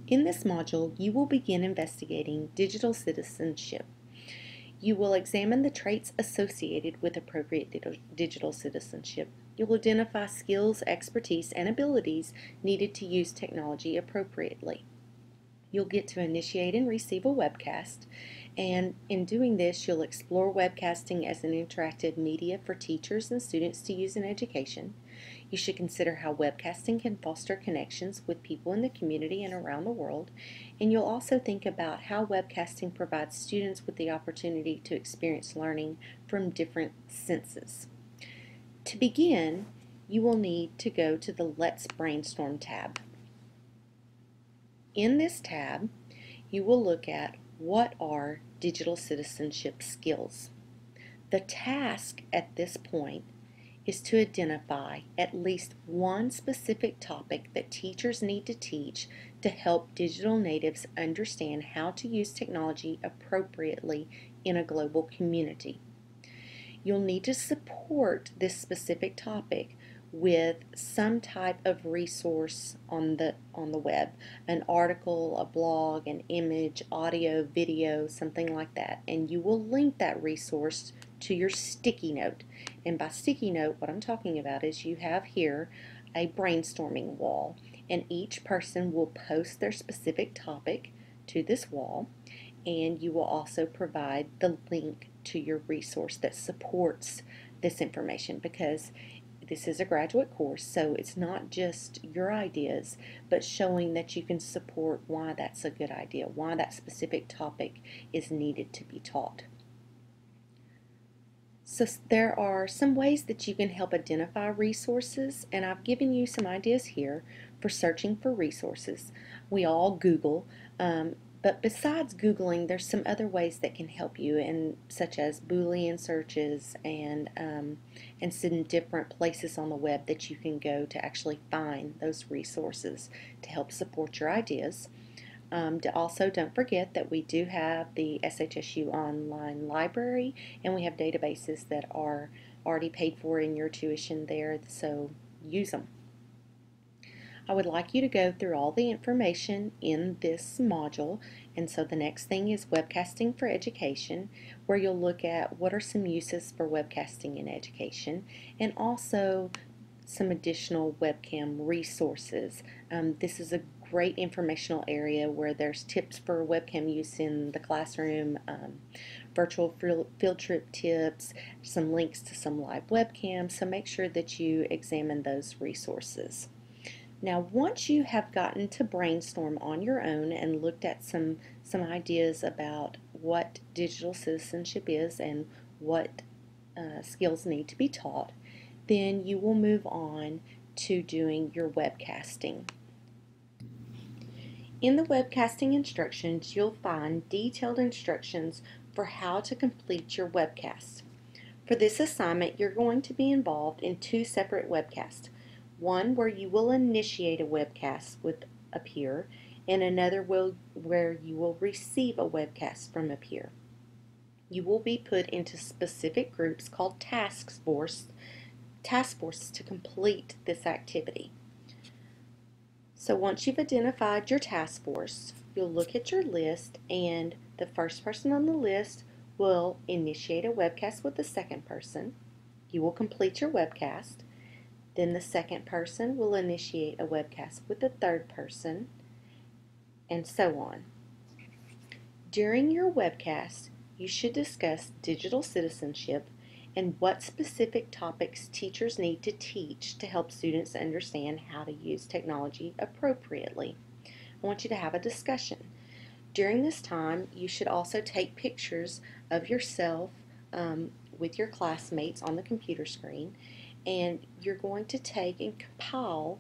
In this module, you will begin investigating digital citizenship. You will examine the traits associated with appropriate digital citizenship. You will identify skills, expertise, and abilities needed to use technology appropriately. You'll get to initiate and receive a webcast, and in doing this, you'll explore webcasting as an interactive media for teachers and students to use in education. You should consider how webcasting can foster connections with people in the community and around the world, and you'll also think about how webcasting provides students with the opportunity to experience learning from different senses. To begin, you will need to go to the Let's Brainstorm tab. In this tab, you will look at what are digital citizenship skills. The task at this point is to identify at least one specific topic that teachers need to teach to help digital natives understand how to use technology appropriately in a global community. You'll need to support this specific topic with some type of resource on the web, an article, a blog, an image, audio, video, something like that, and you will link that resource to your sticky note. And by sticky note, what I'm talking about is you have here a brainstorming wall, and each person will post their specific topic to this wall, and you will also provide the link to your resource that supports this information, because this is a graduate course, so it's not just your ideas, but showing that you can support why that's a good idea, why that specific topic is needed to be taught. So there are some ways that you can help identify resources, and I've given you some ideas here for searching for resources. We all Google, but besides Googling, there's some other ways that can help you, such as Boolean searches and some different places on the web that you can go to actually find those resources to help support your ideas. Also, don't forget that we do have the SHSU online library, and we have databases that are already paid for in your tuition there, so use them. I would like you to go through all the information in this module, and so the next thing is webcasting for education, where you'll look at what are some uses for webcasting in education, and also some additional webcam resources. This is a great informational area where there's tips for webcam use in the classroom, virtual field trip tips, some links to some live webcams, so make sure that you examine those resources. Now, once you have gotten to brainstorm on your own and looked at some ideas about what digital citizenship is and what skills need to be taught, then you will move on to doing your webcasting. In the webcasting instructions, you'll find detailed instructions for how to complete your webcast. For this assignment, you're going to be involved in two separate webcasts. One where you will initiate a webcast with a peer, and another where you will receive a webcast from a peer. You will be put into specific groups called task forces to complete this activity. So once you've identified your task force, you'll look at your list, and the first person on the list will initiate a webcast with the second person. You will complete your webcast. Then the second person will initiate a webcast with the third person, and so on. During your webcast, you should discuss digital citizenship and what specific topics teachers need to teach to help students understand how to use technology appropriately. I want you to have a discussion. During this time, you should also take pictures of yourself with your classmates on the computer screen, and you're going to take and compile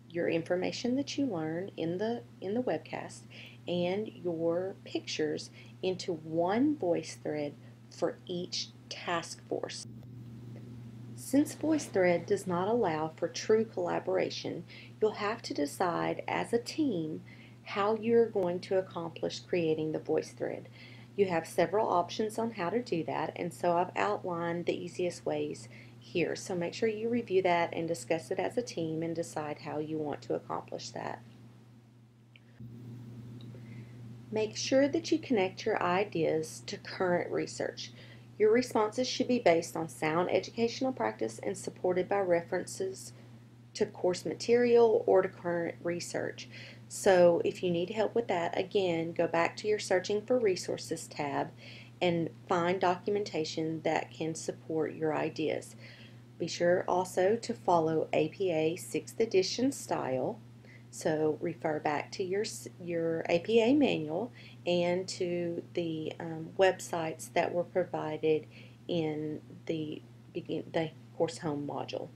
your information that you learn in the webcast and your pictures into one voice thread for each task force. Since VoiceThread does not allow for true collaboration, you'll have to decide as a team how you're going to accomplish creating the VoiceThread. You have several options on how to do that, and so I've outlined the easiest ways here. So make sure you review that and discuss it as a team and decide how you want to accomplish that. Make sure that you connect your ideas to current research. Your responses should be based on sound educational practice and supported by references to course material or to current research. So if you need help with that, again, go back to your Searching for Resources tab and find documentation that can support your ideas. Be sure also to follow APA 6th edition style. So refer back to your APA manual and to the websites that were provided in the course home module.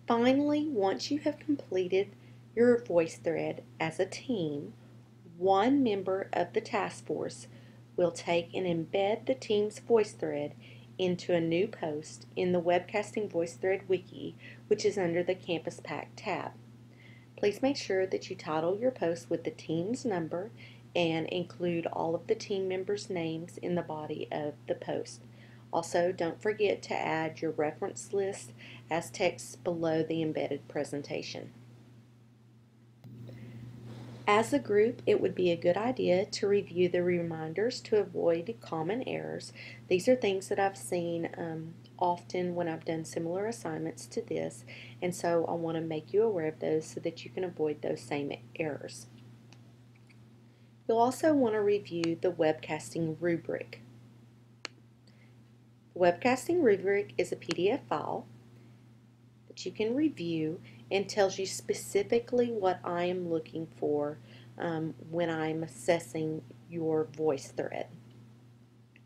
Finally, once you have completed your VoiceThread as a team, one member of the task force will take and embed the team's VoiceThread into a new post in the Webcasting VoiceThread Wiki, which is under the Campus Pack tab. Please make sure that you title your post with the team's number and include all of the team members' names in the body of the post. Also, don't forget to add your reference list as text below the embedded presentation. As a group, it would be a good idea to review the reminders to avoid common errors. These are things that I've seen often when I've done similar assignments to this, and so I want to make you aware of those so that you can avoid those same errors. You'll also want to review the webcasting rubric. The webcasting rubric is a PDF file that you can review and tells you specifically what I am looking for when I'm assessing your VoiceThread.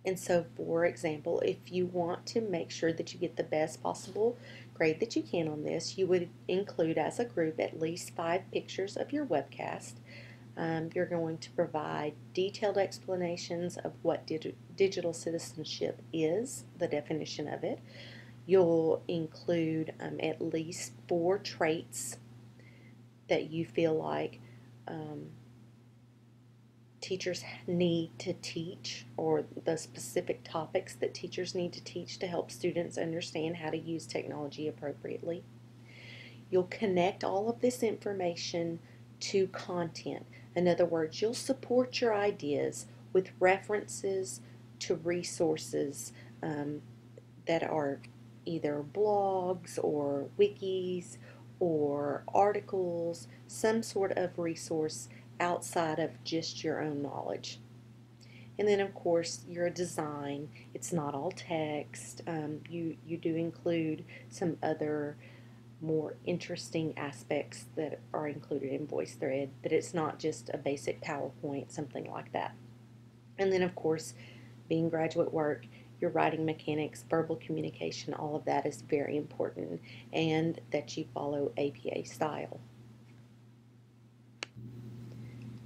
And so, for example, if you want to make sure that you get the best possible grade that you can on this, you would include as a group at least 5 pictures of your webcast. You're going to provide detailed explanations of what digital citizenship is, the definition of it. You'll include at least 4 traits that you feel like teachers need to teach, or the specific topics that teachers need to teach to help students understand how to use technology appropriately. You'll connect all of this information to content. In other words, you'll support your ideas with references to resources that are either blogs or wikis or articles, some sort of resource outside of just your own knowledge. And then, of course, your design. It's not all text. You do include some other more interesting aspects that are included in VoiceThread, that it's not just a basic PowerPoint, something like that. And then, of course, being graduate work, your writing mechanics, verbal communication, all of that is very important, and that you follow APA style.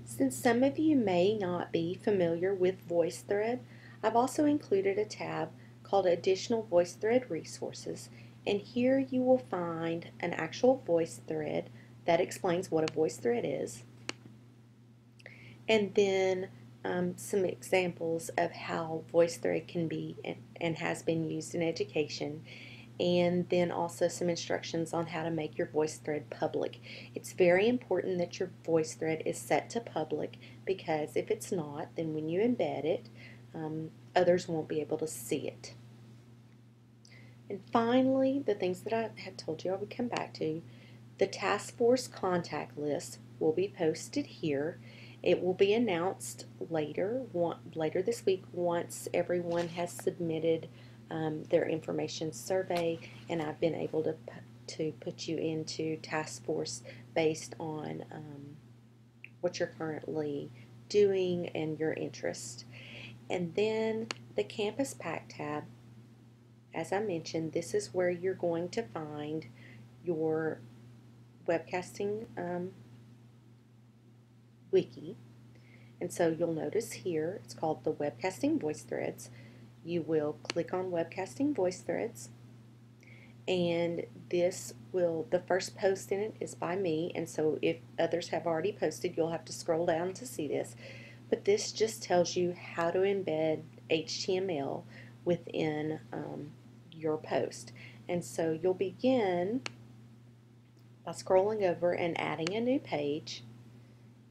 Since some of you may not be familiar with VoiceThread, I've also included a tab called Additional VoiceThread Resources, and here you will find an actual VoiceThread that explains what a VoiceThread is, and then some examples of how VoiceThread can be and has been used in education, and then also some instructions on how to make your VoiceThread public. It's very important that your VoiceThread is set to public, because if it's not, then when you embed it, others won't be able to see it. And finally, the things that I had told you I would come back to, the task force contact list will be posted here. It will be announced later this week, once everyone has submitted their information survey, and I've been able to put you into task force based on what you're currently doing and your interest. And then the Campus Pack tab, as I mentioned, this is where you're going to find your webcasting wiki. And so you'll notice here it's called the Webcasting VoiceThreads. You will click on Webcasting VoiceThreads, and the first post in it is by me, and so if others have already posted, you'll have to scroll down to see this. But this just tells you how to embed HTML within your post. And so you'll begin by scrolling over and adding a new page,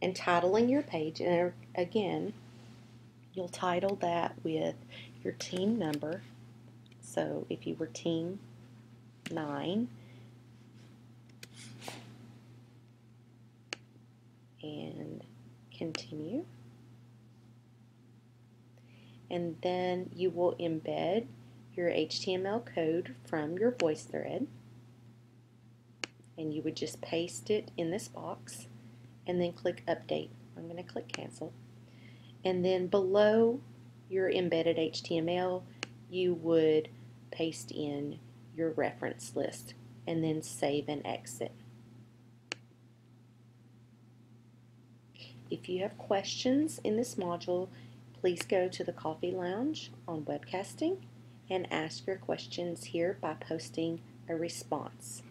and titling your page. And again, you'll title that with your team number. So if you were team 9, and continue. And then you will embed your HTML code from your VoiceThread, and you would just paste it in this box and then click update. I'm going to click cancel. And then below your embedded HTML, you would paste in your reference list and then save and exit. If you have questions in this module, please go to the Coffee Lounge on Webcasting and ask your questions here by posting a response.